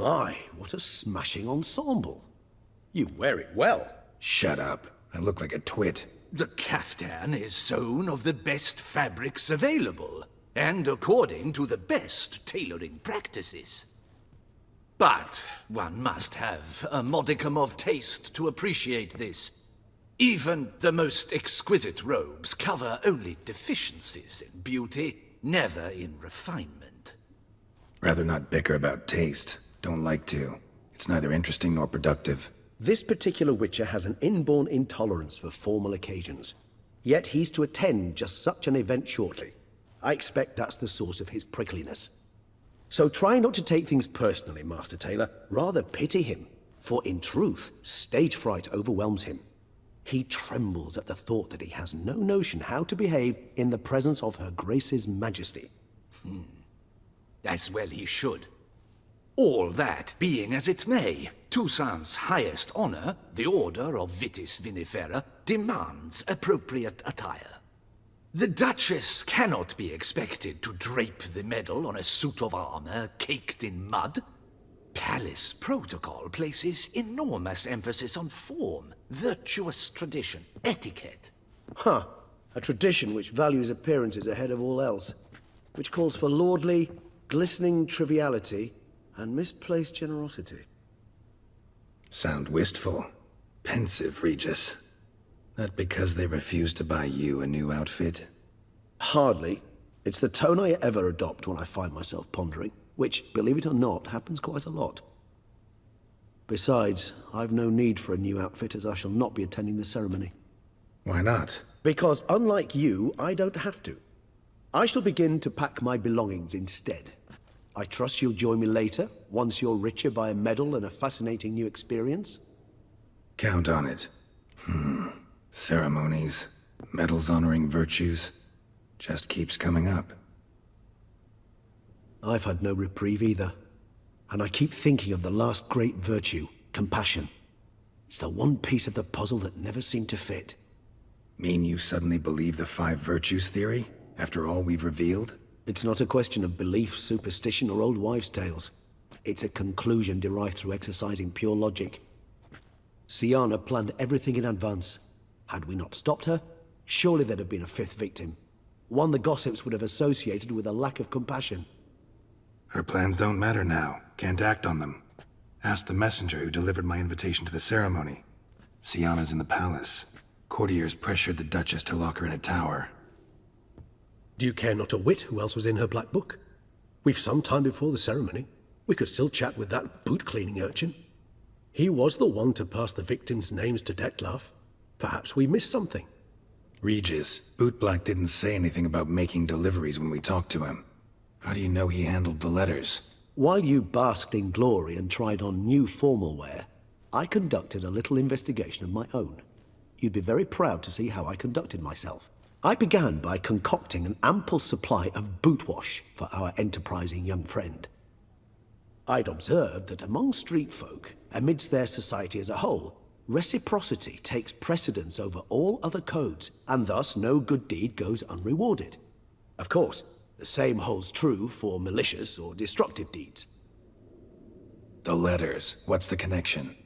My, what a smashing ensemble. You wear it well. Shut up. I look like a twit. The caftan is sewn of the best fabrics available, and according to the best tailoring practices. But one must have a modicum of taste to appreciate this. Even the most exquisite robes cover only deficiencies in beauty, never in refinement. Rather not bicker about taste. Don't like to. It's neither interesting nor productive. This particular Witcher has an inborn intolerance for formal occasions. Yet he's to attend just such an event shortly. I expect that's the source of his prickliness. So try not to take things personally, Master Taylor. Rather pity him. For in truth, stage fright overwhelms him. He trembles at the thought that he has no notion how to behave in the presence of Her Grace's Majesty. As well he should. All that being as it may, Toussaint's highest honor, the Order of Vitis Vinifera, demands appropriate attire. The Duchess cannot be expected to drape the medal on a suit of armor caked in mud. Palace protocol places enormous emphasis on form, virtuous tradition, etiquette. Huh. A tradition which values appearances ahead of all else. Which calls for lordly, glistening triviality and misplaced generosity. Sound wistful. Pensive, Regis. That because they refuse to buy you a new outfit? Hardly. It's the tone I ever adopt when I find myself pondering, which, believe it or not, happens quite a lot. Besides, I've no need for a new outfit as I shall not be attending the ceremony. Why not? Because unlike you, I don't have to. I shall begin to pack my belongings instead. I trust you'll join me later, once you're richer by a medal and a fascinating new experience? Count on it. Ceremonies, medals honoring virtues, just keeps coming up. I've had no reprieve either. And I keep thinking of the last great virtue, compassion. It's the one piece of the puzzle that never seemed to fit. Mean you suddenly believe the 5 virtues theory, after all we've revealed? It's not a question of belief, superstition, or old wives' tales. It's a conclusion derived through exercising pure logic. Syanna planned everything in advance. Had we not stopped her, surely there'd have been a 5th victim. One the gossips would have associated with a lack of compassion. Her plans don't matter now. Can't act on them. Ask the messenger who delivered my invitation to the ceremony. Syanna's in the palace. Courtiers pressured the Duchess to lock her in a tower. Do you care not a whit who else was in her black book? We've some time before the ceremony. We could still chat with that boot-cleaning urchin. He was the one to pass the victims' names to Dettlaff. Perhaps we missed something. Regis, Bootblack didn't say anything about making deliveries when we talked to him. How do you know he handled the letters? While you basked in glory and tried on new formal wear, I conducted a little investigation of my own. You'd be very proud to see how I conducted myself. I began by concocting an ample supply of boot wash for our enterprising young friend. I'd observed that among street folk, amidst their society as a whole, reciprocity takes precedence over all other codes, and thus no good deed goes unrewarded. Of course, the same holds true for malicious or destructive deeds. The letters, what's the connection?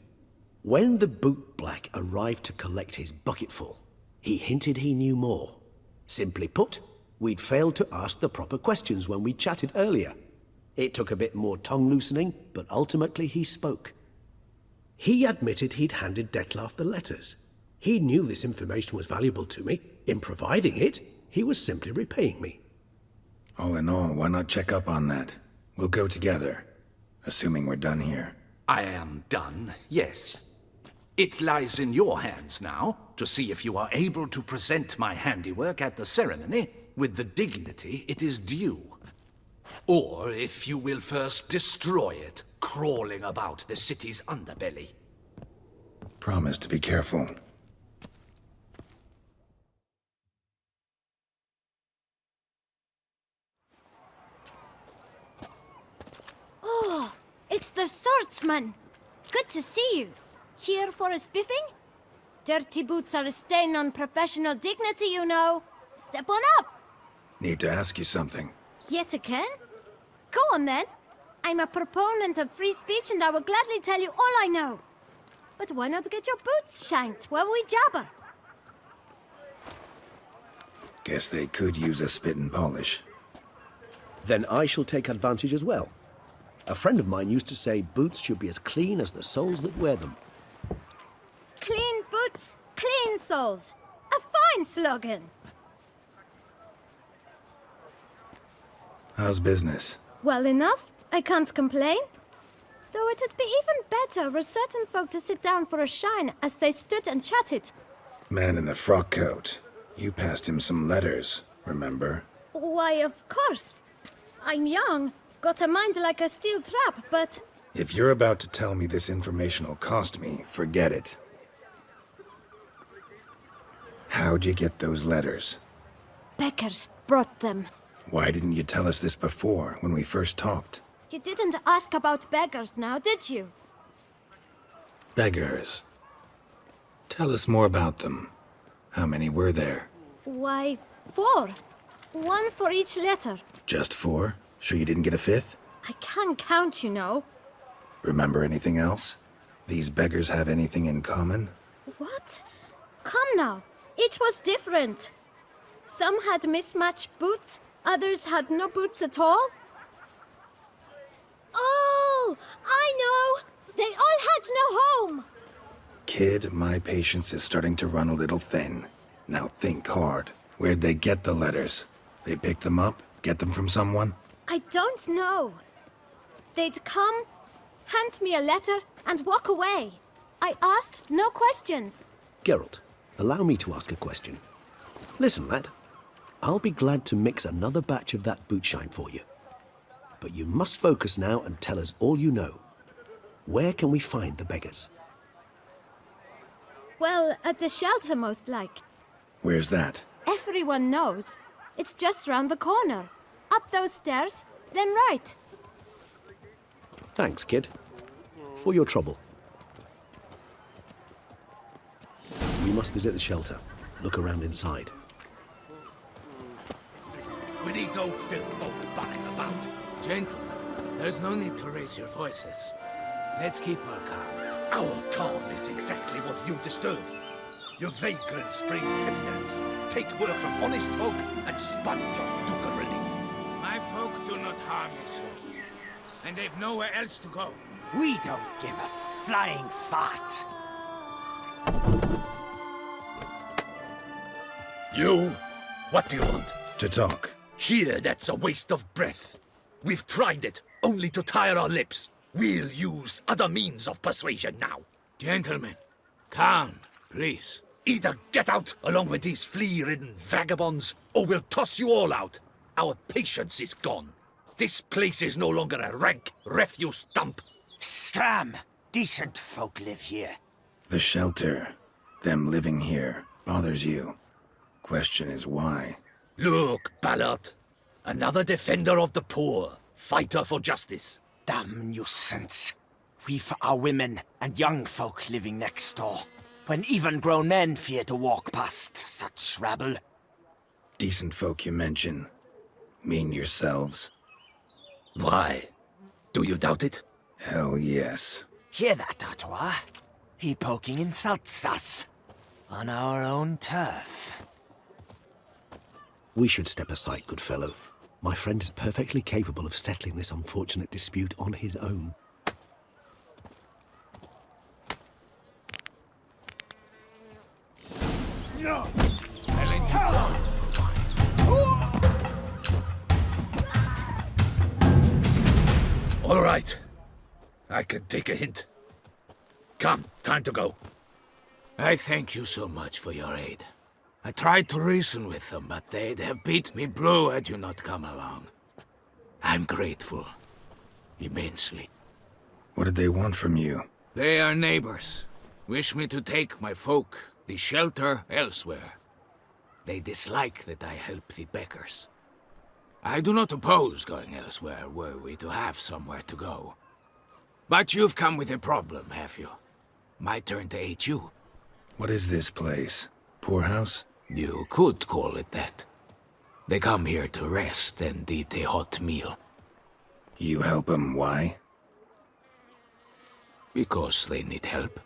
When the bootblack arrived to collect his bucketful, he hinted he knew more. Simply put, we'd failed to ask the proper questions when we chatted earlier. It took a bit more tongue-loosening, but ultimately he spoke. He admitted he'd handed Dettlaff the letters. He knew this information was valuable to me. In providing it, he was simply repaying me. All in all, why not check up on that? We'll go together, assuming we're done here. I am done, yes. It lies in your hands now to see if you are able to present my handiwork at the ceremony with the dignity it is due. Or if you will first destroy it, crawling about the city's underbelly. Promise to be careful. Oh, it's the swordsman. Good to see you. Here for a spiffing? Dirty boots are a stain on professional dignity, you know. Step on up. Need to ask you something. Yet again? Go on then. I'm a proponent of free speech and I will gladly tell you all I know. But why not get your boots shanked while we jabber? Guess they could use a spit and polish. Then I shall take advantage as well. A friend of mine used to say boots should be as clean as the soles that wear them. Clean boots, clean soles. A fine slogan. How's business? Well enough. I can't complain. Though it'd be even better were certain folk to sit down for a shine as they stood and chatted. Man in the frock coat. You passed him some letters, remember? Why, of course. I'm young, got a mind like a steel trap, but... If you're about to tell me this information will cost me, forget it. How'd you get those letters? Beggars brought them. Why didn't you tell us this before, when we first talked? You didn't ask about beggars now, did you? Beggars. Tell us more about them. How many were there? Why, 4. 1 for each letter. Just 4? Sure you didn't get a 5th? I can't count, you know. Remember anything else? These beggars have anything in common? What? Come now. Each was different. Some had mismatched boots, others had no boots at all. Oh, I know! They all had no home! Kid, my patience is starting to run a little thin. Now think hard. Where'd they get the letters? They pick them up? Get them from someone? I don't know. They'd come, hand me a letter, and walk away. I asked no questions. Geralt, allow me to ask a question. Listen, lad. I'll be glad to mix another batch of that boot shine for you. But you must focus now and tell us all you know. Where can we find the beggars? Well, at the shelter, most like. Where's that? Everyone knows. It's just round the corner. Up those stairs, then right. Thanks, kid. For your trouble. We must visit the shelter. Look around inside. We need no filth folk buying about. Gentlemen, there's no need to raise your voices. Let's keep our calm. Our calm is exactly what you disturb. Your vagrant spring pestilence. Take work from honest folk and sponge off ducal relief. My folk do not harm you, sir. And they've nowhere else to go. We don't give a flying fart. You? What do you want? To talk. Here, that's a waste of breath. We've tried it, only to tire our lips. We'll use other means of persuasion now. Gentlemen, calm, please. Either get out along with these flea-ridden vagabonds, or we'll toss you all out. Our patience is gone. This place is no longer a rank refuse dump. Scram! Decent folk live here. The shelter, them living here, bothers you. Question is why? Look, Ballard. Another defender of the poor. Fighter for justice. Damn nuisance. We've our women and young folk living next door, when even grown men fear to walk past such rabble. Decent folk you mention. Mean yourselves? Why? Do you doubt it? Hell yes. Hear that, Artois? He poking insults us. On our own turf. We should step aside, good fellow. My friend is perfectly capable of settling this unfortunate dispute on his own. I'll let you go. All right. I can take a hint. Come, time to go. I thank you so much for your aid. I tried to reason with them, but they'd have beat me blue had you not come along. I'm grateful. Immensely. What did they want from you? They are neighbors. Wish me to take my folk, the shelter, elsewhere. They dislike that I help the beggars. I do not oppose going elsewhere, were we to have somewhere to go. But you've come with a problem, have you? My turn to aid you. What is this place? Poorhouse? You could call it that. They come here to rest and eat a hot meal. You help them, why? Because they need help.